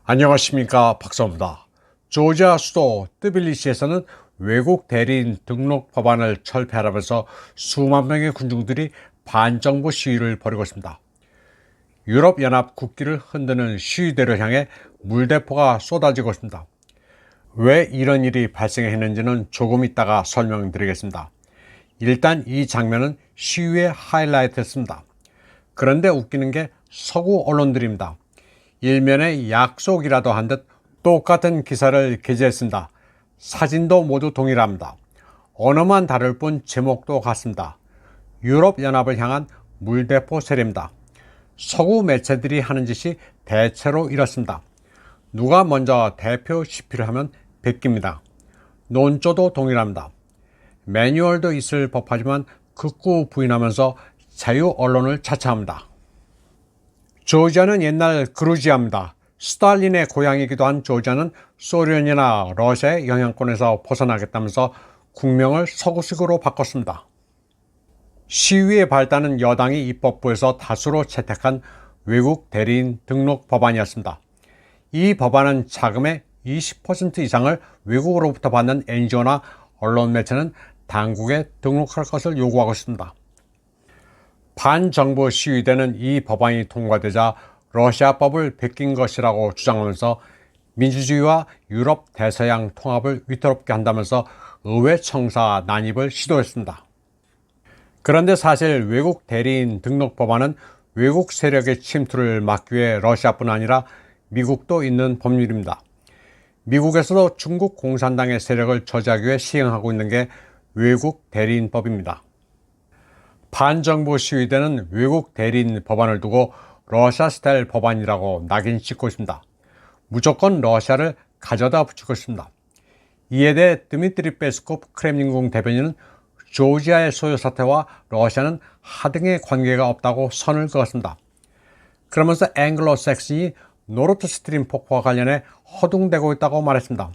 안녕하십니까, 박사입니다. 조지아 수도 트빌리시에서는 외국 대리인 등록 법안을 철폐하라면서 수만 명의 군중들이 반정부 시위를 벌이고 있습니다. 유럽연합 국기를 흔드는 시위대를 향해 물대포가 쏟아지고 있습니다. 왜 이런 일이 발생했는지는 조금 이따가 설명드리겠습니다. 일단 이 장면은 시위의 하이라이트였습니다. 그런데 웃기는 게 서구 언론들입니다. 일면의 약속이라도 한 듯 똑같은 기사를 게재했습니다. 사진도 모두 동일합니다. 언어만 다를 뿐 제목도 같습니다. 유럽연합을 향한 물대포 세례입니다. 서구 매체들이 하는 짓이 대체로 이렇습니다. 누가 먼저 대표 시피를 하면 베낍니다. 논조도 동일합니다. 매뉴얼도 있을 법하지만 극구 부인하면서 자유 언론을 차차합니다. 조지아는 옛날 그루지아입니다. 스탈린의 고향이기도 한 조지아는 소련이나 러시아의 영향권에서 벗어나겠다면서 국명을 서구식으로 바꿨습니다. 시위의 발단은 여당이 입법부에서 다수로 채택한 외국 대리인 등록 법안이었습니다. 이 법안은 자금의 20% 이상을 외국으로부터 받는 NGO나 언론 매체는 당국에 등록할 것을 요구하고 있습니다. 반정부 시위대는 이 법안이 통과되자 러시아법을 베낀 것이라고 주장하면서 민주주의와 유럽 대서양 통합을 위태롭게 한다면서 의회 청사 난입을 시도했습니다. 그런데 사실 외국 대리인 등록 법안은 외국 세력의 침투를 막기 위해 러시아뿐 아니라 미국도 있는 법률입니다. 미국에서도 중국 공산당의 세력을 저지하기 위해 시행하고 있는 게 외국 대리인법입니다. 반정부 시위대는 외국 대리인 법안을 두고 러시아 스타일 법안이라고 낙인 찍고 있습니다. 무조건 러시아를 가져다 붙이고 있습니다. 이에 대해 드미트리 페스코프 크렘린궁 대변인은 조지아의 소요 사태와 러시아는 하등의 관계가 없다고 선을 그었습니다. 그러면서 앵글로색슨이 노르트 스트림 폭포와 관련해 허둥대고 있다고 말했습니다.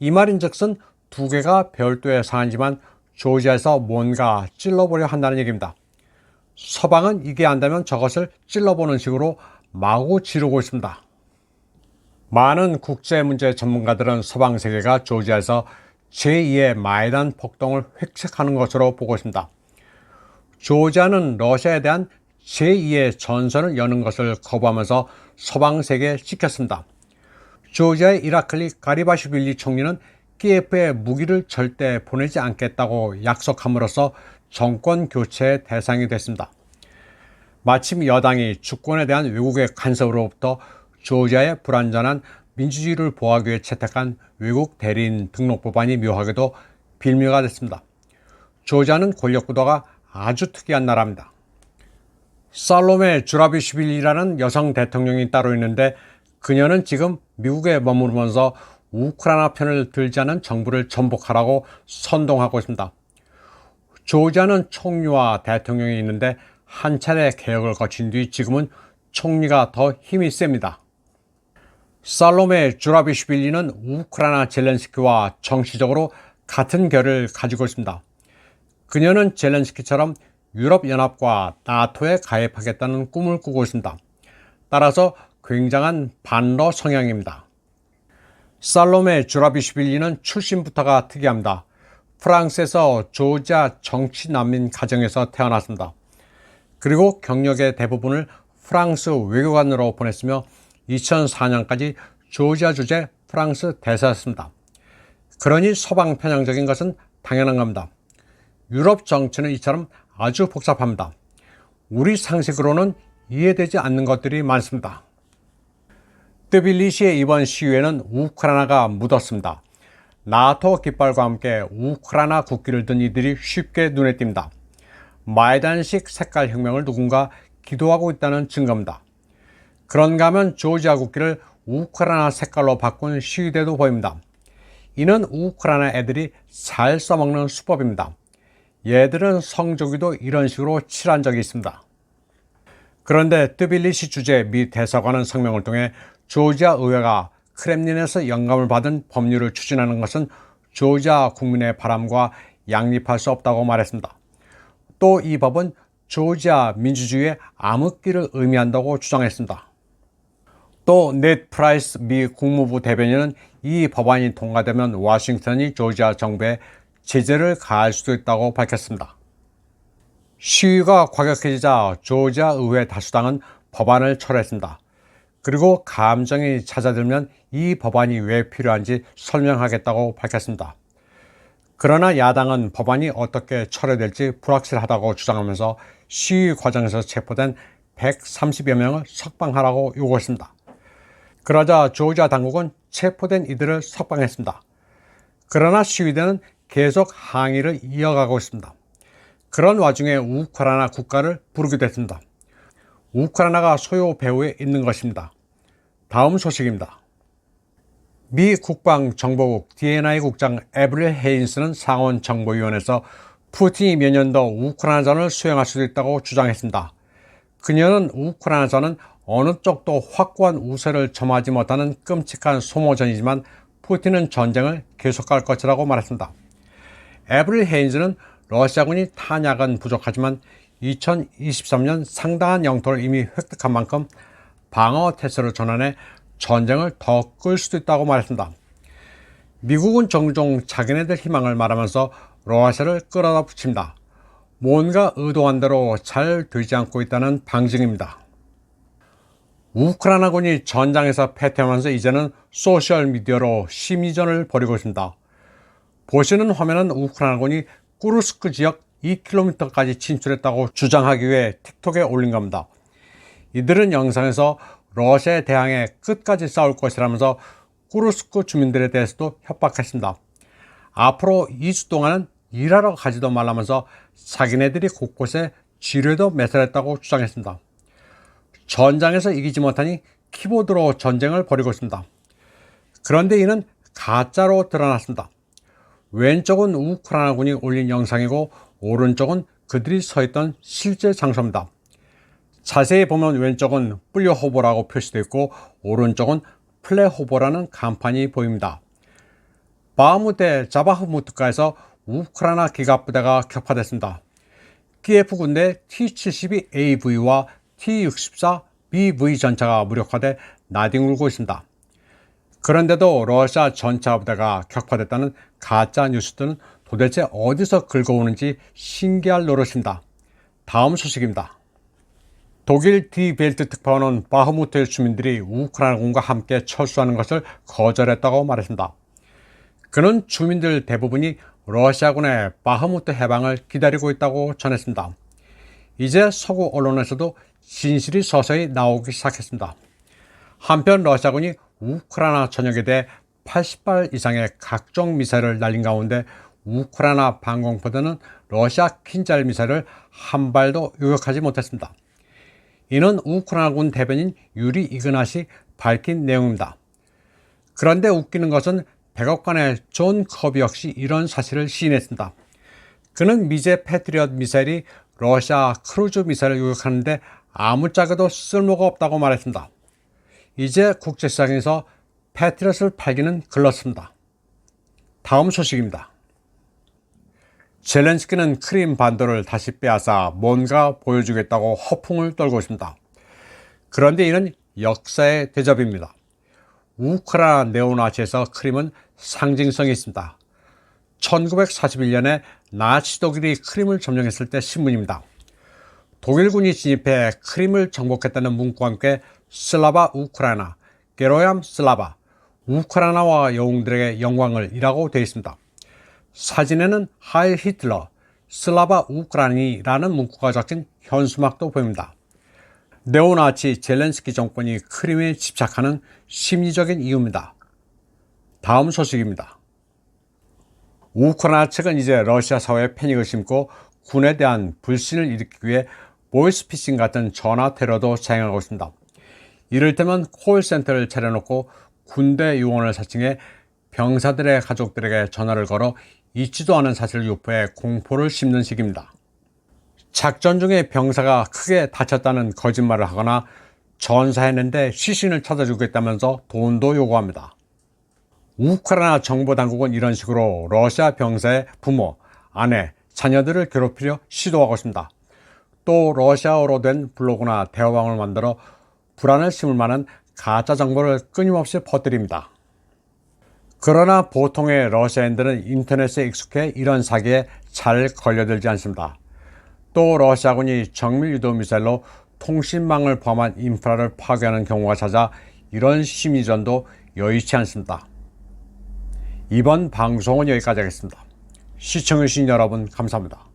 이 말인즉슨 두 개가 별도의 사안이지만 조지아에서 뭔가 찔러보려 한다는 얘기입니다. 서방은 이게 안되면 저것을 찔러보는 식으로 마구 지르고 있습니다. 많은 국제문제 전문가들은 서방 세계가 조지아에서 제2의 마이단 폭동을 획책하는 것으로 보고 있습니다. 조지아는 러시아에 대한 제2의 전선을 여는 것을 거부하면서 서방 세계에 찍혔습니다. 조지아의 이라클리 가리바시빌리 총리는 키예프에 무기를 절대 보내지 않겠다고 약속함으로써 정권 교체의 대상이 됐습니다. 마침 여당이 주권에 대한 외국의 간섭으로부터 조지아의 불완전한 민주주의를 보호하기 위해 채택한 외국 대리인 등록 법안이 묘하게도 빌미가 됐습니다. 조지아는 권력 구도가 아주 특이한 나라입니다. 살로메 주라비슈빌리라는 여성 대통령이 따로 있는데 그녀는 지금 미국에 머무르면서 우크라이나 편을 들지 않은 정부를 전복하라고 선동하고 있습니다. 조지아는 총리와 대통령이 있는데 한 차례 개혁을 거친 뒤 지금은 총리가 더 힘이 셉니다. 살로메 주라비슈빌리는 우크라이나 젤렌스키와 정치적으로 같은 결을 가지고 있습니다. 그녀는 젤렌스키처럼 유럽연합과 나토에 가입하겠다는 꿈을 꾸고 있습니다. 따라서 굉장한 반러 성향입니다. 살로메 주라비슈빌리는 출신부터가 특이합니다. 프랑스에서 조지아 정치 난민 가정에서 태어났습니다. 그리고 경력의 대부분을 프랑스 외교관으로 보냈으며 2004년까지 조지아 주재 프랑스 대사였습니다. 그러니 서방 편향적인 것은 당연한 겁니다. 유럽 정치는 이처럼 아주 복잡합니다. 우리 상식으로는 이해되지 않는 것들이 많습니다. 트빌리시의 이번 시위에는 우크라이나가 묻었습니다. 나토 깃발과 함께 우크라이나 국기를 든 이들이 쉽게 눈에 띕니다. 마이단식 색깔 혁명을 누군가 기도하고 있다는 증거입니다. 그런가 하면 조지아 국기를 우크라이나 색깔로 바꾼 시위대도 보입니다. 이는 우크라이나 애들이 잘 써먹는 수법입니다. 얘들은 성조기도 이런 식으로 칠한 적이 있습니다. 그런데 트빌리시 주재 미 대사관은 성명을 통해 조지아 의회가 크렘린에서 영감을 받은 법률을 추진하는 것은 조지아 국민의 바람과 양립할 수 없다고 말했습니다. 또 이 법은 조지아 민주주의의 암흑기를 의미한다고 주장했습니다. 또 넷 프라이스 미 국무부 대변인은 이 법안이 통과되면 워싱턴이 조지아 정부에 제재를 가할 수도 있다고 밝혔습니다. 시위가 과격해지자 조지아 의회 다수당은 법안을 철회했습니다. 그리고 감정이 잦아들면 이 법안이 왜 필요한지 설명하겠다고 밝혔습니다. 그러나 야당은 법안이 어떻게 철회될지 불확실하다고 주장하면서 시위 과정에서 체포된 130여 명을 석방하라고 요구했습니다. 그러자 조지아 당국은 체포된 이들을 석방했습니다. 그러나 시위대는 계속 항의를 이어가고 있습니다. 그런 와중에 우크라이나 국가를 부르기도 했습니다. 우크라이나가 소요 배후에 있는 것입니다. 다음 소식입니다. 미 국방정보국 DNI 국장 에브릴 헤인스는 상원 정보위원회에서 푸틴이 몇 년 더 우크라이나전을 수행할 수도 있다고 주장했습니다. 그녀는 우크라이나전은 어느 쪽도 확고한 우세를 점하지 못하는 끔찍한 소모전이지만 푸틴은 전쟁을 계속할 것이라고 말했습니다. 에브릴 헤인스는 러시아군이 탄약은 부족하지만 2023년 상당한 영토를 이미 획득한 만큼 방어 태세로 전환해 전쟁을 더 끌 수도 있다고 말했습니다. 미국은 종종 자기네들 희망을 말하면서 러시아를 끌어다 붙입니다. 뭔가 의도한 대로 잘 되지 않고 있다는 방증입니다. 우크라이나군이 전장에서 패퇴하면서 이제는 소셜미디어로 심리전을 벌이고 있습니다. 보시는 화면은 우크라이나군이 쿠르스크 지역 2km까지 진출했다고 주장하기 위해 틱톡에 올린 겁니다. 이들은 영상에서 러시아에 대항해 끝까지 싸울 것이라면서 쿠르스크 주민들에 대해서도 협박했습니다. 앞으로 2주 동안은 일하러 가지도 말라면서 자기네들이 곳곳에 지뢰도 매설했다고 주장했습니다. 전장에서 이기지 못하니 키보드로 전쟁을 벌이고 있습니다. 그런데 이는 가짜로 드러났습니다. 왼쪽은 우크라이나군이 올린 영상이고 오른쪽은 그들이 서 있던 실제 장소입니다. 자세히 보면 왼쪽은 플레호보라고 표시되어 있고 오른쪽은 플레호보라는 간판이 보입니다. 바흐무트 자바흐무트가에서 우크라이나 기갑부대가 격파됐습니다. 키예프 군대 T-72AV와 T-64BV 전차가 무력화돼 나뒹굴고 있습니다. 그런데도 러시아 전차 부대가 격파됐다는 가짜 뉴스들은 도대체 어디서 긁어오는지 신기할 노릇입니다. 다음 소식입니다. 독일 디벨트 특파원은 바흐무트 주민들이 우크라이나군과 함께 철수하는 것을 거절했다고 말했습니다. 그는 주민들 대부분이 러시아군의 바흐무트 해방을 기다리고 있다고 전했습니다. 이제 서구 언론에서도 진실이 서서히 나오기 시작했습니다. 한편 러시아군이 우크라이나 전역에 대해 80발 이상의 각종 미사일을 날린 가운데 우크라이나 방공포대는 러시아 킨잘 미사일을 한 발도 요격하지 못했습니다. 이는 우크라이나군 대변인 유리 이그낫이 밝힌 내용입니다. 그런데 웃기는 것은 백악관의 존 커비 역시 이런 사실을 시인했습니다. 그는 미제 패트리엇 미사일이 러시아 크루즈 미사일을 요격하는데 아무짝에도 쓸모가 없다고 말했습니다. 이제 국제시장에서 패트리엇을 팔기는 글렀습니다. 다음 소식입니다. 젤렌스키는 크림 반도를 다시 빼앗아 뭔가 보여주겠다고 허풍을 떨고 있습니다. 그런데 이는 역사의 대접입니다. 우크라이나 네오나치에서 크림은 상징성이 있습니다. 1941년에 나치 독일이 크림을 점령했을 때 신문입니다. 독일군이 진입해 크림을 정복했다는 문구와 함께 슬라바 우크라이나, 게로얌 슬라바, 우크라이나와 영웅들에게 영광을 이라고 되어 있습니다. 사진에는 하일 히틀러, 슬라바 우크라이나라는 문구가 적힌 현수막도 보입니다. 네오나치 젤렌스키 정권이 크림에 집착하는 심리적인 이유입니다. 다음 소식입니다. 우크라이나 측은 이제 러시아 사회에 패닉을 심고 군에 대한 불신을 일으키기 위해 보이스피싱 같은 전화 테러도 자행하고 있습니다. 이를테면 콜센터를 차려놓고 군대 요원을 사칭해 병사들의 가족들에게 전화를 걸어 있지도 않은 사실을 유포해 공포를 심는 식입니다. 작전 중에 병사가 크게 다쳤다는 거짓말을 하거나 전사했는데 시신을 찾아주겠다면서 돈도 요구합니다. 우크라이나 정보당국은 이런 식으로 러시아 병사의 부모, 아내, 자녀들을 괴롭히려 시도하고 있습니다. 또 러시아어로 된 블로그나 대화방을 만들어 불안을 심을 만한 가짜 정보를 끊임없이 퍼뜨립니다. 그러나 보통의 러시아인들은 인터넷에 익숙해 이런 사기에 잘 걸려들지 않습니다. 또 러시아군이 정밀 유도 미사일로 통신망을 포함한 인프라를 파괴하는 경우가 잦아 이런 심리전도 여의치 않습니다. 이번 방송은 여기까지 하겠습니다. 시청해주신 여러분 감사합니다.